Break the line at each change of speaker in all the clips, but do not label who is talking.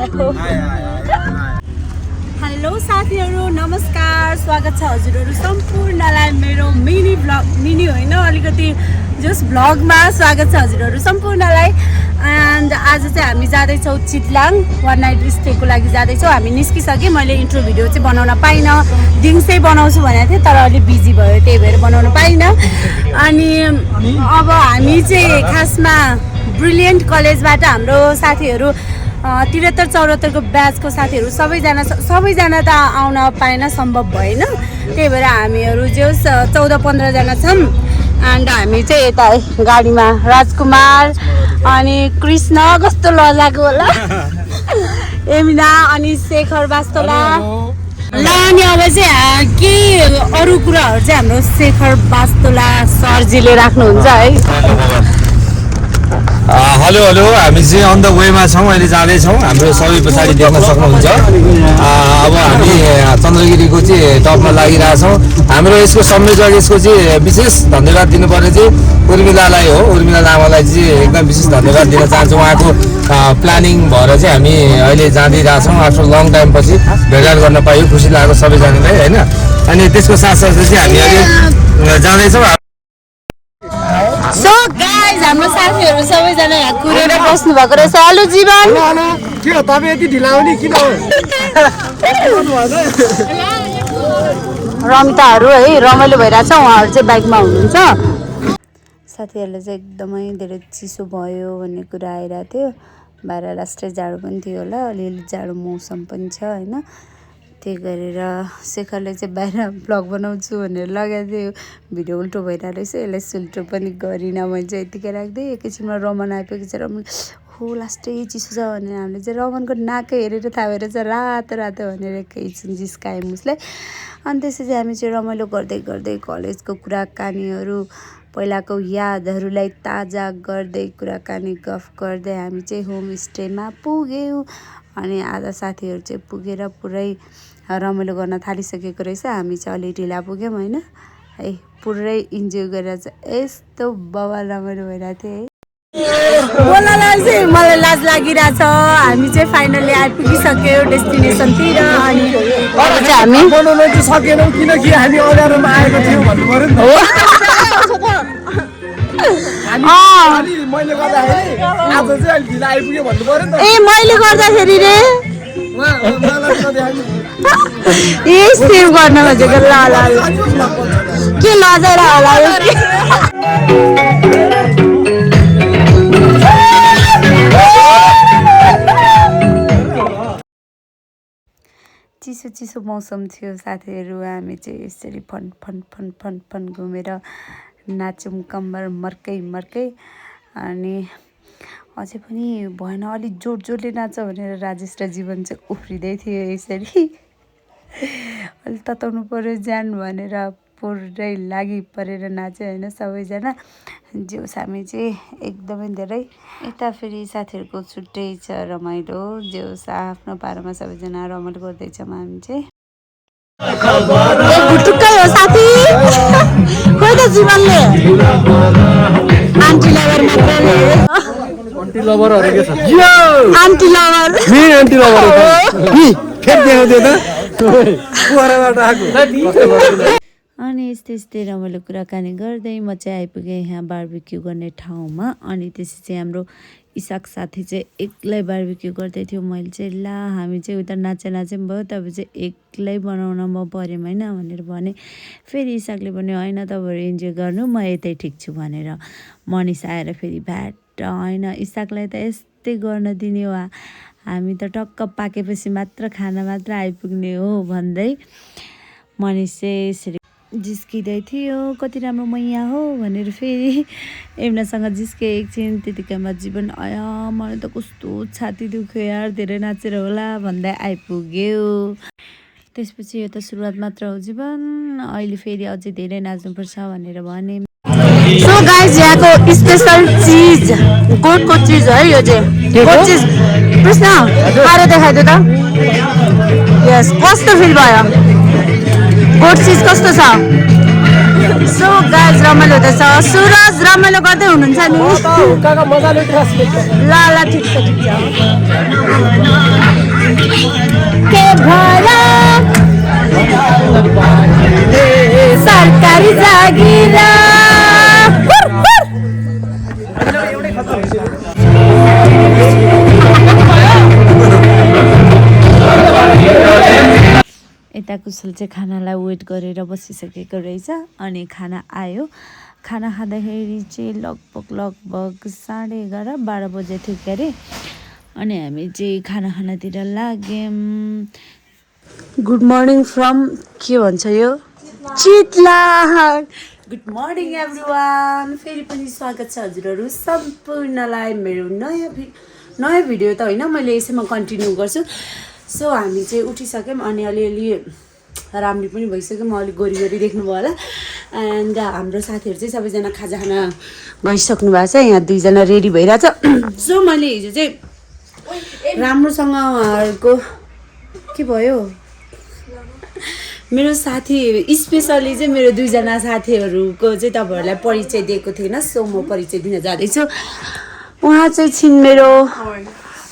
आएको। हेलो साथीहरू, नमस्कार, स्वागत छ हजुरहरू सम्पूर्णलाई मेरो मिनी होइन अलिकति जस भ्लगमा स्वागत छ हजुरहरू सम्पूर्णलाई। एन्ड आज चाहिँ हामी जाँदैछौँ चितलाङ वान नाइट स्टेको लागि जाँदैछौँ। हामी निस्किसकेँ, मैले इन्ट्रो भिडियो चाहिँ बनाउन पाइनँ, दिउँसै बनाउँछु भनेको थिएँ तर अलिक बिजी भयो त्यही भएर बनाउन पाइनँ। अनि अब हामी चाहिँ खासमा ब्रिलियन्ट कलेजबाट हाम्रो साथीहरू 73-74को ब्याचको साथीहरू सबैजना त आउन पाएन, सम्भव भएन, त्यही भएर हामीहरू जो 14-15 जना छौँ। एन्ड हामी चाहिँ यता गाडीमा राजकुमार अनि कृष्ण कस्तो लजाको होला एमिना अनि शेखर बास्तोला ल। अनि अब चाहिँ के अरू कुराहरू चाहिँ हाम्रो शेखर बास्तोला सरजीले राख्नुहुन्छ है।
हेलो हेलो, हामी चाहिँ अन द वेमा छौँ, अहिले जाँदैछौँ। हाम्रो सबै पछाडि देख्न सक्नुहुन्छ। अब हामी चन्द्रगिरीको चाहिँ टपमा लागिरहेछौँ। हाम्रो यसको संयोजक, यसको चाहिँ विशेष धन्यवाद दिनुपर्ने चाहिँ उर्मिलालाई हो। उर्मिला लामालाई चाहिँ एकदम विशेष धन्यवाद दिन चाहन्छु। उहाँको प्लानिङ भएर चाहिँ हामी अहिले जाँदिरहेछौँ। आफ्टर लङ टाइम पछि भेटघाट गर्न पाइयो, खुसी लाग्यो सबैजनालाई होइन। अनि त्यसको साथसाथै चाहिँ हामी अहिले जाँदैछौँ।
सो गाइज, हाम्रो साथीहरू सबैजना यहाँ कुरेर बस्नु भएको रहेछ। हेलो जीवन,
के हो तपाईँ यति ढिला आउने किन हो?
रमिताहरू है रमाइलो भइरहेछ, उहाँहरू चाहिँ बाइकमा हुनुहुन्छ। साथीहरूलाई चाहिँ एकदमै धेरै चिसो भयो भन्ने कुरा आइरहेको थियो। बाहिर लास्टै जाडो पनि थियो होला, अलिअलि जाडो मौसम पनि छ होइन। त्यही गरेर शेखरले चाहिँ बाहिर भ्लग बनाउँछु भनेर लगाएको थियो, भिडियो उल्टो भइरहेको रहेछ। यसलाई सुल्टो पनि गरिनँ मैले चाहिँ, यतिकै राख्दै। एकैछिनमा रमन आइपुगेको छ। रमन हो लास्टै चिसो छ भनेर हामीले चाहिँ रमनको नाकै हेरेर थाहा भएर चाहिँ रातो रातो भनेर एकैछिन जिस्कायौँ उसलाई। अनि त्यसपछि हामी चाहिँ रमाइलो गर्दै गर्दै कलेजको कुराकानीहरू, पहिलाको यादहरूलाई ताजा गर्दै कुराकानी गफ गर्दै हामी चाहिँ होमस्टेमा पुग्यौँ। अनि आधा साथीहरू चाहिँ पुगेर पुरै रमाइलो गर्न थालिसकेको रहेछ। हामी चाहिँ अलि ढिला पुग्यौँ होइन है। पुरै इन्जोय गरेर चाहिँ यस्तो बवाल रमाइलो भइरहेको थियो है। बोल्नलाई चाहिँ मलाई लाज लागिरहेछ। हामी चाहिँ फाइनली आइपुगिसक्यौँ डेस्टिनेसनतिर। अनि हामी
बनाउन चाहिँ सकेनौँ किनकि हामी अँध्यारोमा आएको थियौँ भन्नु पऱ्यो नि त। मैले गर्दाखेरि आज चाहिँ अलिक ढिला आइपुग्यो भन्नु पऱ्यो नि त।
ए मैले गर्दाखेरि रे ए सेभ गर्न खोजेको। ल के लजाएर होला चिसो चिसो मौसम थियो साथीहरू। हामी चाहिँ यसरी fun fun fun fun fun घुमेर नाच्यौँ कम्मर मर्कै मर्कै। अनि अझै पनि भएन, अलिक जोड जोडले नाच्छ भनेर राजेश र जीवन चाहिँ उफ्रिँदै थियो यसरी। अलिक तताउनु पऱ्यो ज्यान भनेर पुरै लागि परेर नाच्यो होइन सबैजना। जोस् हामी चाहिँ एकदमै धेरै। यता फेरि साथीहरूको छुट्टै छ रमाइलो, जोस् आफ्नो पारामा सबैजना रमाइलो गर्दैछौँ हामी चाहिँ। भुटुक्कै हो साथी, खोइ त जीवनले आन्टी लभर मात्रले।
आन्टी लभरहरू के छ?
आन्टी लभर
आन्टी लभर खेत देखाउँथ्यो त कुखुराबाट आएको।
अनि यस्तै यस्तै रमाइलो कुराकानी गर्दै म चाहिँ आइपुगेँ यहाँ बार्बिक्यू गर्ने ठाउँमा। अनि त्यसपछि चाहिँ हाम्रो इसाक साथी चाहिँ एक्लै बार्बिक्यू गर्दै थियो। मैले चाहिँ ला हामी चाहिँ उता नाचे भयो, तब चाहिँ एक्लै बनाउन म पऱ्यौँ होइन भनेर भने। फेरि इसाकले भन्यो होइन तपाईँहरू इन्जोय गर्नु, म यतै ठिक छु भनेर। मनिष आएर फेरि भ्याट होइन इसाकलाई त यस्तै गर्न दिने हो, हामी त टक्क पाकेपछि मात्र खाना मात्र आइपुग्ने हो भन्दै मनिष चाहिँ यसरी जिस्किँदै थियो। कति राम्रो मैया हो भनेर फेरि एमनासँग जिस्के एकछिन। त्यतिकैमा जीवन आया मलाई त कस्तो छाती दुख्यो यार, धेरै नाचेर होला भन्दै आइपुग्यो। त्यसपछि यो त सुरुवात मात्र हो जीवन, अहिले फेरि अझै धेरै नाच्नुपर्छ भनेर भने। सो गाइज, यहाँको स्पेसल चिज गोठको चिज है यो चाहिँ। गोठ चिज कृष्ण खाएर देखाइदियो त। यस, कस्तो फिल भयो? गोठ चिज कस्तो छ? सो गाइज रमाइलो हुँदैछ। सुरज रमाइलो गर्दै हुनुहुन्छ नि? ल ल ठिक छ ठिक छ। घर सरकारी जागिर यता कुशल चाहिँ खानालाई वेट गरेर बसिसकेको रहेछ अनि खाना आयो। खाना खाँदाखेरि चाहिँ लगभग 11:30-12 बजे थियो के अरे। अनि हामी चाहिँ खाना खानातिर लाग्यौँ। गुड मर्निङ फ्रम के भन्छ यो चितलान। Good morning everyone. फेरि पनि स्वागत छ हजुरहरू सम्पूर्णलाई मेरो नयाँ भिडियो त होइन, मैले यसैमा कन्टिन्यू गर्छु। सो हामी चाहिँ उठिसक्यौँ अनि अलिअलि राम्री पनि भइसक्यौँ, अलिक गोरी देख्नुभयो होला। एन्ड हाम्रो साथीहरू चाहिँ सबैजना खाजा खाना गइसक्नु भएको छ। यहाँ 2जना रेडी भइरहेछ। सो मैले हिजो चाहिँ राम्रोसँग उहाँहरूको के भयो, मेरो साथी स्पेसली चाहिँ मेरो 2जना साथीहरूको चाहिँ तपाईँहरूलाई परिचय दिएको थिएन। सो म परिचय दिन जाँदैछु। उहाँ चाहिँ छिन् मेरो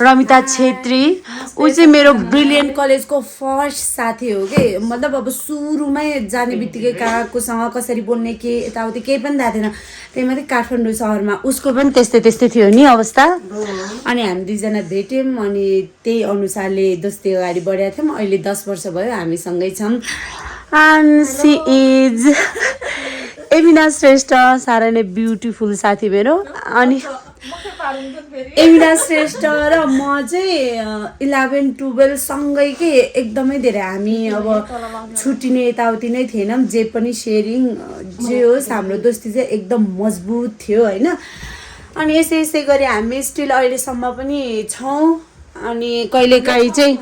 रमिता छेत्री। ऊ चाहिँ मेरो ब्रिलियन्ट कलेजको फर्स्ट साथी हो कि, मतलब अब सुरुमै जाने बित्तिकै कहाँकोसँग कसरी बोल्ने के यताउति केही पनि थाहा थिएन। त्यही मात्रै काठमाडौँ सहरमा उसको पनि त्यस्तै थियो नि अवस्था। अनि हामी 2जना भेट्यौँ अनि त्यही अनुसारले दोस्ती अगाडि बढेका थियौँ। अहिले 10 वर्ष भयो हामीसँगै छौँ। एन्ड सी इज एमिना श्रेष्ठ, साह्रै नै ब्युटिफुल साथी मेरो। अनि एमिना श्रेष्ठ र म चाहिँ 11-12 सँगै के एकदमै धेरै हामी अब छुट्टिने यताउति नै थिएनौँ। जे पनि सेयरिङ जे होस् हाम्रो दोस्ती चाहिँ एकदम मजबुत थियो होइन। अनि यसै गरी हामी स्टिल अहिलेसम्म पनि छौँ। अनि कहिलेकाहीँ चाहिँ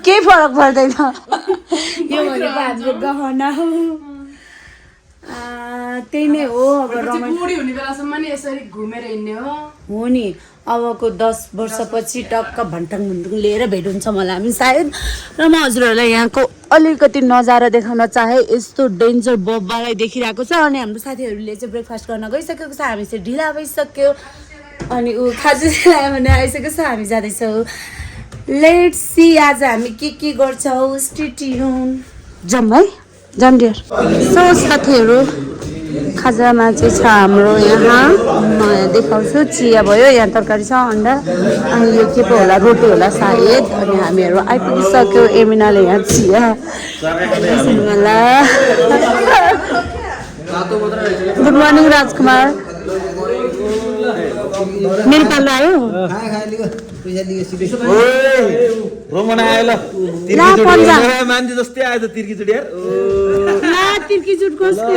केही फरक पर्दैन। यो भनेको हाम्रो गहना हो। त्यही नै हो। अब बुढी हुने बेलासम्म नि यसरी घुमेर हिँड्ने हो नि। अबको 10 वर्षपछि टक्क भन्टाङ लिएर भेट हुन्छ मलाई हामी सायद। र म हजुरहरूलाई यहाँको अलिकति नजारा देखाउन चाहे। यस्तो डेन्जर बब्बालाई देखिरहेको छ। अनि हाम्रो साथीहरूले चाहिँ ब्रेकफास्ट गर्न गइसकेको छ। हामी चाहिँ ढिला भइसक्यो अनि ऊ खाजा ल्यायो भने आइसकेको छ। हामी जाँदैछौँ। लेट्स सी आज हामी के गर्छौँ। Stay tune. जाऊँ है, जाऊँ डियर। सो साथीहरू खाजामा चाहिँ छ हाम्रो यहाँ म देखाउँछु। चिया भयो, यहाँ तरकारी छ, अन्डा, अनि यो के पो होला रोटी होला सायद। अनि हामीहरू आइपुगिसक्यो। एमिनाले यहाँ चिया होला। गुड मर्निङ राजकुमार। मेरो पालो आयो
मान्छे जस्तै आयो त तिर्की चुट यार।
तिर्की जुट कसको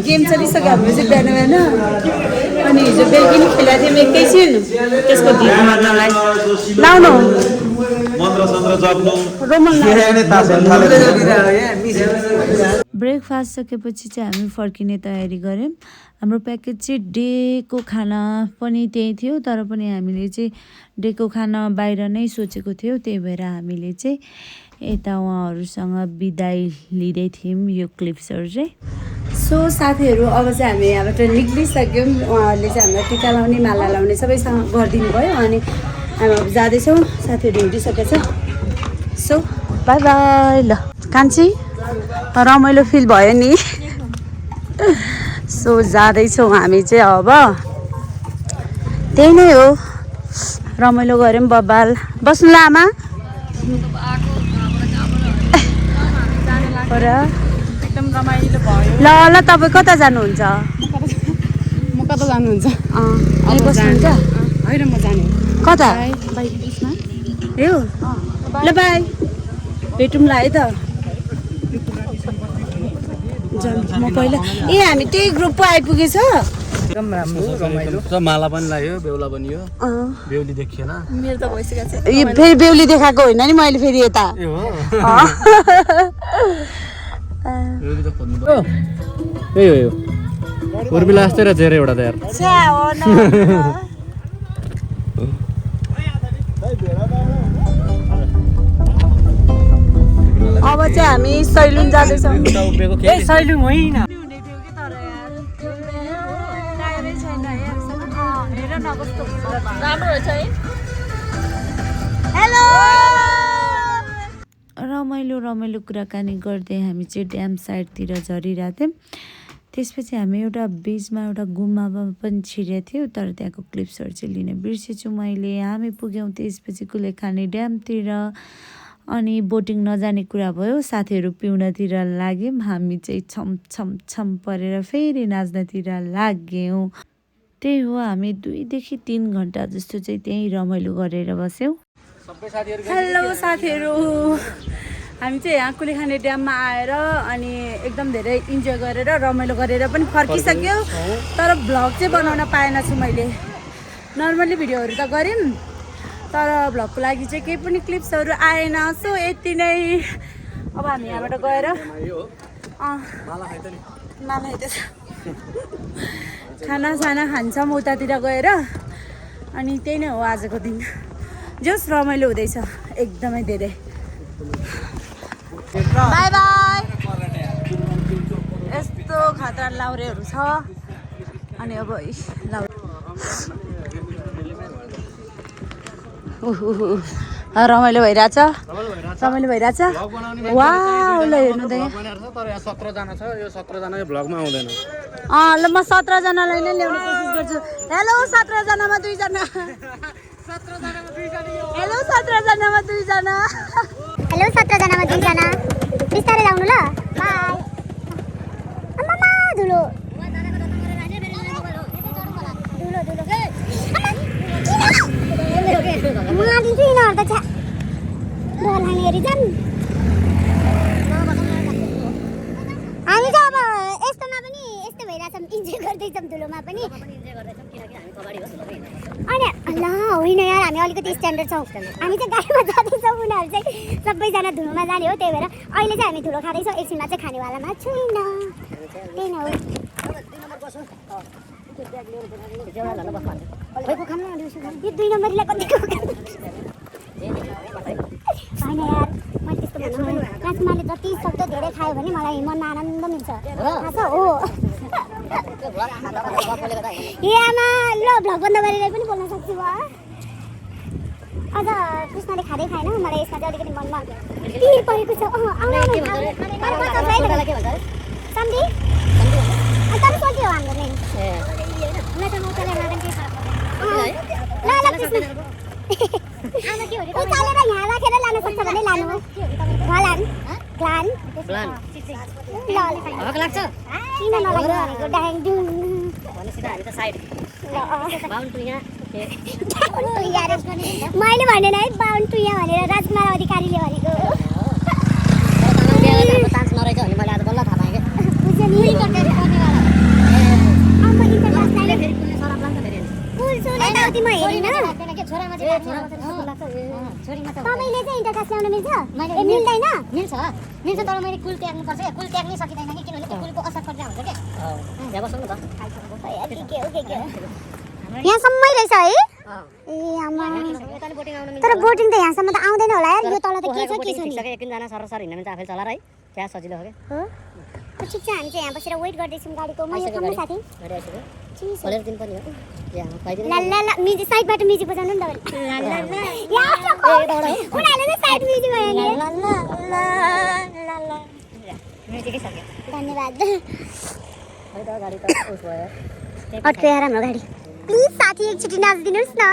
गेम चलिसक्यो हाम्रो चाहिँ बिहान अनि हिजो बेलुकी नि खेलेको थियौँ एकैछिन त्यसको धिक मार्नलाई। लाउनु ब्रेकफास्ट सकेपछि चाहिँ हामी फर्किने तयारी गऱ्यौँ। हाम्रो प्याकेज चाहिँ डेको खाना पनि त्यही थियो, तर पनि हामीले चाहिँ डेको खाना बाहिर नै सोचेको थियो। त्यही भएर हामीले चाहिँ यता उहाँहरूसँग बिदाई लिँदै थियौँ यो क्लिप्सहरू चाहिँ। सो साथीहरू अब चाहिँ हामी यहाँबाट निक्लिसक्यौँ। उहाँहरूले चाहिँ हामीलाई टिका लाउने माला लाउने सबैसँग गरिदिनु भयो। अनि हामी अब जाँदैछौँ। साथीहरू हिँडिसकेछ। So by by. ल कान्छी रमाइलो फिल भयो नि। सो जाँदैछौँ हामी चाहिँ अब। त्यही नै हो, रमाइलो गऱ्यौँ बब्बाल। बस्नु लामा
एकदम रमाइलो भयो।
ल ल तपाईँ कता जानुहुन्छ?
म कता जानुहुन्छ?
यहीँ बस्नुहुन्छ?
होइन म जाने।
कता?
बाइक बिचमा
यो ल बाई, भेटौँला है त। म पहिला हामी त्यही ग्रुप पो आइपुगेछ।
एकदम राम्रो छ, रमाइलो छ। माला पनि लाग्यो, बेहुला पनि हो। बेहुली देखिएन
मेरो त भइसकेको छ।
यो फेरि बेहुली देखाएको होइन नि मैले फेरि यता।
ए हो बेहुली त खोज्नु पर्यो। त्यही हो यो उर्मिला जस्तै रहेछ हेर एउटा त यार।
अब चाहिँ हामी सैलुन जाँदैछौँ।
सैलुन होइन, कस्तो राम्रो रहेछ है।
रमाइलो कुराकानी गर्दै हामी चाहिँ ड्याम साइडतिर झरिरहेको थियौँ। त्यसपछि हामी एउटा बिचमा एउटा गुम्बामा पनि छिरेको थियो, तर त्यहाँको क्लिप्सहरू चाहिँ लिन बिर्सेछु मैले। हामी पुग्यौँ त्यसपछि कुलेखानी ड्यामतिर, अनि बोटिङ नजाने कुरा भयो, साथीहरू पिउनतिर लाग्यौँ। हामी चाहिँ छम परेर फेरि नाच्नतिर लाग्यौँ। त्यही हो, हामी 2 देखि 3 घन्टा जस्तो चाहिँ त्यहीँ रमाइलो गरेर बस्यौँ।
हेलो साथीहरू, हामी चाहिँ यहाँ कुलेखानी ड्याममा आएर अनि एकदम धेरै इन्जोय गरेर रमाइलो गरेर पनि फर्किसक्यो। तर भ्लग चाहिँ बनाउन पाएन छु मैले। नर्मली भिडियोहरू त गऱ्यौँ, तर भ्लगको लागि चाहिँ केही पनि क्लिप्सहरू आएन। सो यति नै। अब हामी यहाँबाट गएर खानासाना खान्छौँ उतातिर गएर, अनि त्यही नै हो आजको दिन। जस रमाइलो हुँदैछ एकदमै धेरै। By by. यस्तो खतरा लाउरेहरू छ। अनि अब रमाइलो भइरहेछ। वाउ, ल हेर्नु त यहाँ।
तर यहाँ 17 जना छ, यो 17 जना यो भ्लगमा आउँदैन।
ल म 17 जनालाई नै ल्याउने कोसिस गर्छु। हेलो 17 जनामा 2 जना। हेलो 17 जनामा 2 जना।
हेलो 17 जनामा 2 जना। बिस्तारै लाउनु ल। बाई। आमामा धुलो। मादिन्छु यिनीहरू त छ्या। डर लाग्ने गरी जान्। हामी चाहिँ अब यस्तोमा पनि यस्तो भइरहेछौँ, इन्जोय गर्दैछौँ धुलोमा पनि। अनि ल होइन यार, हामी अलिकति स्ट्यान्डर्ड छौँ। हामी चाहिँ गाडीमा जाँदैछौँ, उनीहरू चाहिँ सबैजना धुलोमा जाने हो। त्यही भएर अहिले चाहिँ हामी धुलो खाँदैछौँ, एकछिनमा चाहिँ खानेवालामा छैन। त्यही नै हो। यो 2 नम्बरलाई कतिको होइन यार, मैले त्यस्तो भन्नु। राजकुमारले जति सक्दो धेरै खायो भने मलाई मनमा आनन्द मिल्छ। थाहा छ हो। ए आमा, ल भ्लग बन्द गरेर पनि बोल्न सक्छु वा। अझ कृष्णले खाँदै खाएन, मलाई यसमा चाहिँ अलिकति मनमा पिर परेको छ। सम्धी तर सोच्यो हाम्रो मेन उचालेर यहाँ राखेर लान सक्छ भने लानु। किन नलाग्नु भनेको ड्याङ डुङ। मैले भनेन है बाहुन टुया भनेर, राजकुमार अधिकारीले भनेको। तपाईँले चाहिँ इन्टरकास्ट ल्याउन मिल्छ? मिल्दैन?
मिल्छ तर मैले कुल त्याग्नुपर्छ। कुल त्याग्नै सकिँदैन कि, किनभने त्यो कुलको असर पर्दा हुन्छ क्या।
यहाँसम्म रहेछ है? ए आमा, तर बोटिङ त यहाँसम्म त आउँदैन होला यार। यो तल त के छ नि?
एकजना सरसर हिँड्न मिल्छ, आफै चला र है, त्यहाँ सजिलो हो क्या।
ठिक छ, हामी चाहिँ यहाँ बसेर वेट गर्दैछौँ गाडीको। म यो खानु साथी
खोलेर दिन पनि हो।
ला ला ला, म्युजिक साइडबाट म्युजिक बजाउनु नि त। उनीहरूले चाहिँ साइड म्युजिक भयो नि।
म्युजिकै सक्यो।
धन्यवाद।
गाडी त उस भयो।
अट्क्यो यार हाम्रो गाडी। प्लिज साथी एकचोटि नाचिदिनुहोस् न।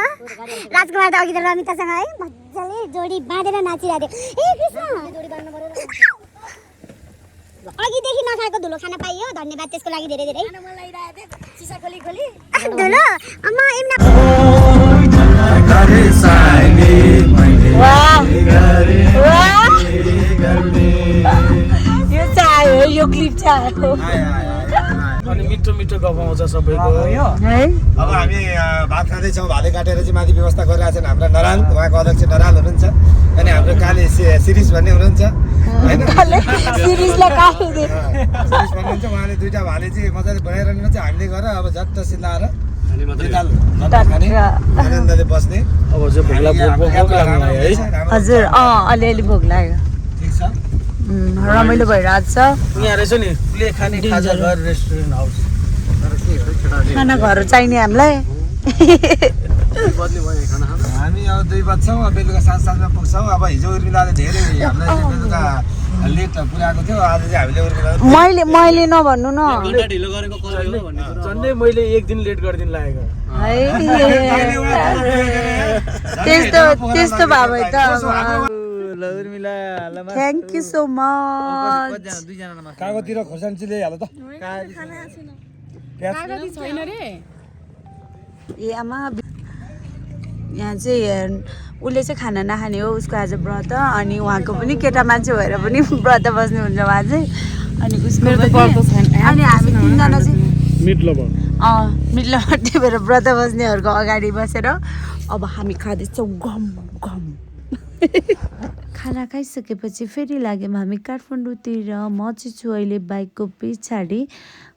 राजकुमार त अघि त रमितासँग है मजाले जोडी बाँधेर नाचिरहेको थियो। ए कृष्ण, अघिदेखि नखाएको धुलो खान पाइयो, धन्यवाद त्यसको लागि धेरै धेरै। धुलो अम्मा एमना
यो चाहिँ आयो, यो क्लिप चाहिँ आयो।
अनि मिठो मिठो गफ आउँछ सबैको
है।
अब हामी भात खाँदैछौँ। भाले काटेर चाहिँ माथि व्यवस्था गरिरहेको छन् हाम्रा नराल, उहाँको अध्यक्ष नराल हुनुहुन्छ। अनि हाम्रो काले सिरिज भन्ने हुनुहुन्छ होइन,
सिरिजलाई काट्दै
सिरिज भन्नुहुन्छ। उहाँले 2टा भाले चाहिँ मजाले बनाइरहनुहुन्छ। हामीले गएर अब झट्ट सिलाएर आनन्दले बस्ने।
अब चाहिँ भोक लाग्नु लाग्यो है।
हजुर, अलिअलि भोक लाग्यो।
ठिक छ,
रमाइलो भइरहेको छ।
यहाँ रहेछ नि कुलेखानी खाजा घर रेस्टुरेन्ट हाउस।
खाना घर चाहिने हामीलाई।
हामी अब 2 बज्छौँ अब बेलुका 7:00 पुग्छौँ अब हिजो उर्मिलाले धेरै हामीलाई बेलुका लेट पुऱ्याएको थियो आज चाहिँ हामीले उर्मिला
मैले नभन्नु न
ढिलो गरेको कल हो भन्ने कुरा
झन्डै मैले 1 दिन लेट गरिदिन लागेको
है त्यस्तो भए भए त थ्याङ्क यू सो मच
कागजतिर खोर्सानी ल्याइहाल त
ए आमा यहाँ चाहिँ उसले चाहिँ खाना नखाने हो उसको आज व्रत अनि उहाँको पनि केटा मान्छे भएर पनि व्रत बस्नुहुन्छ उहाँ चाहिँ अनि उसको अनि हामी 3 जना चाहिँ मिट लभर त्यही भएर व्रत बस्नेहरूको अगाडि बसेर अब हामी खाँदैछौँ गम गम खाना खाइसकेपछि फेरि लाग्यौँ हामी काठमाडौँतिर म चाहिँ छु अहिले बाइकको पछाडि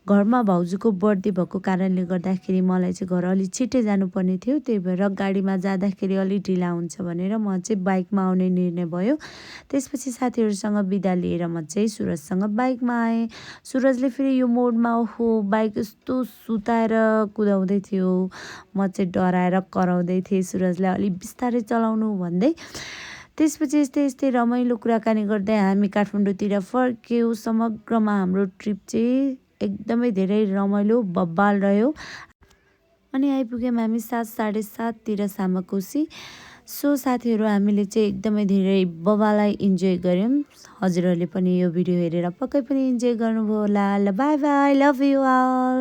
घरमा भाउजूको बर्थडे भएको कारणले गर्दाखेरि मलाई चाहिँ घर अलिक छिट्टै जानुपर्ने थियो त्यही भएर गाडीमा जाँदाखेरि अलिक ढिला हुन्छ भनेर म चाहिँ बाइकमा आउने निर्णय भयो त्यसपछि साथीहरूसँग बिदा लिएर म चाहिँ सुरजसँग बाइकमा आएँ सुरजले फेरि यो मोडमा ओहो बाइक यस्तो सुताएर कुदाउँदै थियो म चाहिँ डराएर कराउँदै थिएँ सुरजलाई अलिक बिस्तारै चलाउनु भन्दै त्यसपछि यस्तै रमाइलो कुराकानी गर्दै हामी काठमाडौँतिर फर्क्यौँ समग्रमा हाम्रो ट्रिप चाहिँ एकदमै धेरै रमाइलो बब्बाल रह्यो अनि आइपुग्यौँ हामी 7:30 सामाकोसी सो साथीहरू हामीले चाहिँ एकदमै धेरै बब्बालाई इन्जोय गऱ्यौँ हजुरहरूले पनि यो भिडियो हेरेर पक्कै पनि इन्जोय गर्नुभयो होला ल bye bye love you all